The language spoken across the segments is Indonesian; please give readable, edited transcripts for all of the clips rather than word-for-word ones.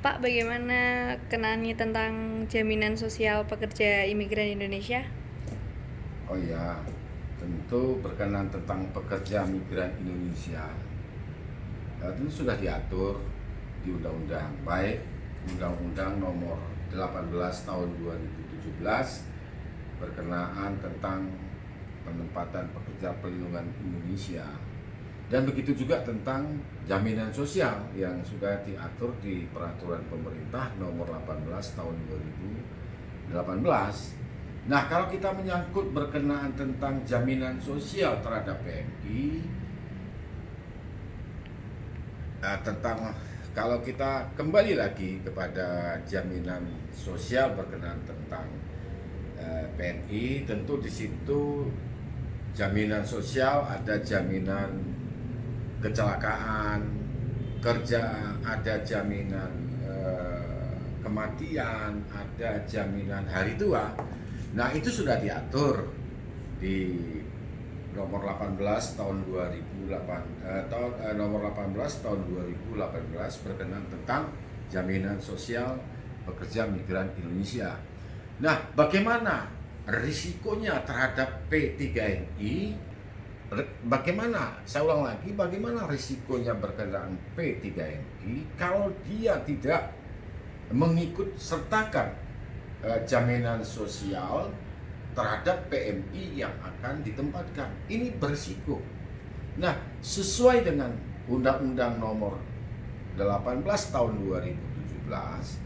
Pak, bagaimana kenanya tentang jaminan sosial pekerja imigran Indonesia? Oh ya, tentu berkenan tentang pekerja migran Indonesia. Tentu sudah diatur di undang-undang, baik Undang-Undang Nomor 18 Tahun 2017 berkenaan tentang penempatan pekerja perlindungan Indonesia, dan begitu juga tentang jaminan sosial yang sudah diatur di Peraturan Pemerintah Nomor 18 Tahun 2018. Nah, kalau kita menyangkut berkenaan tentang jaminan sosial terhadap PMI, tentang kalau kita kembali lagi kepada jaminan sosial berkenaan tentang PMI, tentu di situ jaminan sosial ada jaminan kecelakaan kerja, ada jaminan kematian, ada jaminan hari tua. Nah, itu sudah diatur di nomor 18 tahun 2008 nomor 18 tahun 2018 berkenaan tentang jaminan sosial pekerja migran Indonesia. Nah, bagaimana risikonya terhadap P3NI? Bagaimana, saya ulang lagi, bagaimana risikonya berkenaan P3NI kalau dia tidak mengikut sertakan jaminan sosial terhadap PMI yang akan ditempatkan. Ini berisiko. Nah, sesuai dengan Undang-Undang Nomor 18 Tahun 2017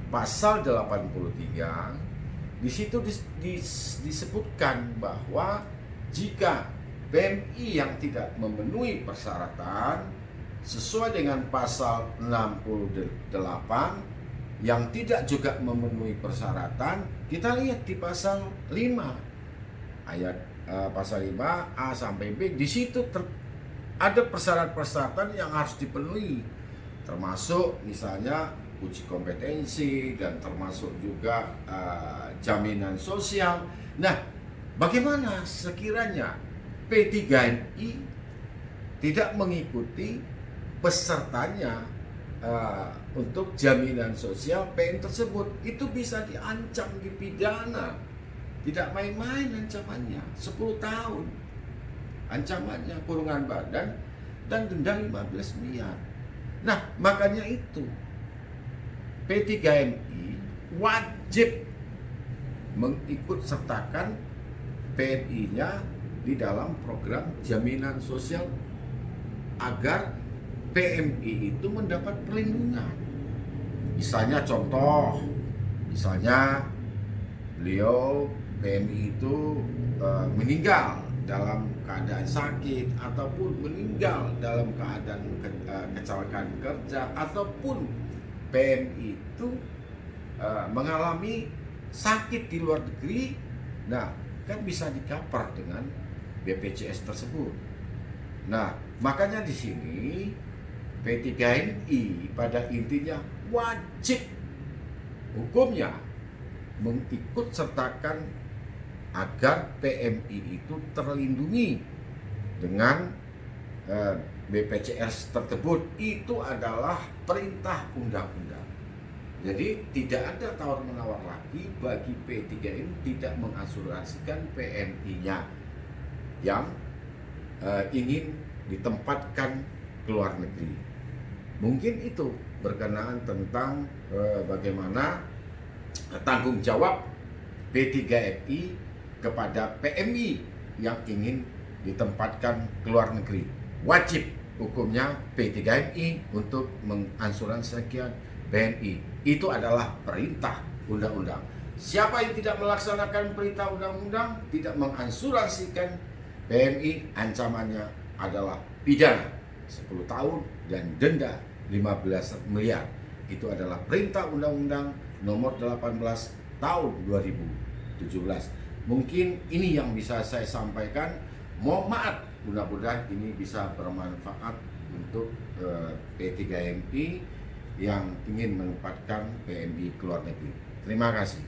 Pasal 83, di situ disebutkan bahwa jika PMI yang tidak memenuhi persyaratan sesuai dengan pasal 68 yang tidak juga memenuhi persyaratan, kita lihat di pasal 5 ayat pasal 5 A sampai B, di situ ada persyaratan-persyaratan yang harus dipenuhi, termasuk misalnya uji kompetensi dan termasuk juga jaminan sosial. Nah, bagaimana sekiranya P3NI tidak mengikuti pesertanya untuk jaminan sosial PM tersebut? Itu bisa diancam, dipidana. Tidak main-main ancamannya, 10 tahun ancamannya, kurungan badan dan denda 15 miliar. Nah, makanya itu P3NI wajib mengikut sertakan PMI-nya di dalam program jaminan sosial agar PMI itu mendapat perlindungan. Misalnya contoh, misalnya beliau PMI itu meninggal dalam keadaan sakit, ataupun meninggal dalam keadaan kecelakaan kerja, ataupun PMI itu mengalami sakit di luar negeri. Nah, kan bisa di-cover dengan BPJS tersebut. Nah, makanya di sini P3NI pada intinya wajib hukumnya mengikut sertakan agar PMI itu terlindungi dengan BPJS tersebut. Itu adalah perintah undang-undang. Jadi tidak ada tawar-menawar lagi bagi P3NI tidak mengasuransikan PMI-nya yang ingin ditempatkan ke luar negeri. Mungkin itu berkenaan tentang bagaimana tanggung jawab P3NI kepada PMI yang ingin ditempatkan ke luar negeri. Wajib hukumnya P3NI untuk mengasuransikan PMI. Itu adalah perintah undang-undang. Siapa yang tidak melaksanakan perintah undang-undang, tidak mengasuransikan PMI, ancamannya adalah pidana 10 tahun dan denda 15 miliar. Itu adalah perintah undang-undang nomor 18 tahun 2017. Mungkin ini yang bisa saya sampaikan. Mohon maaf, mudah-mudahan ini bisa bermanfaat untuk P3NI yang ingin menempatkan PMI ke luar negeri. Terima kasih.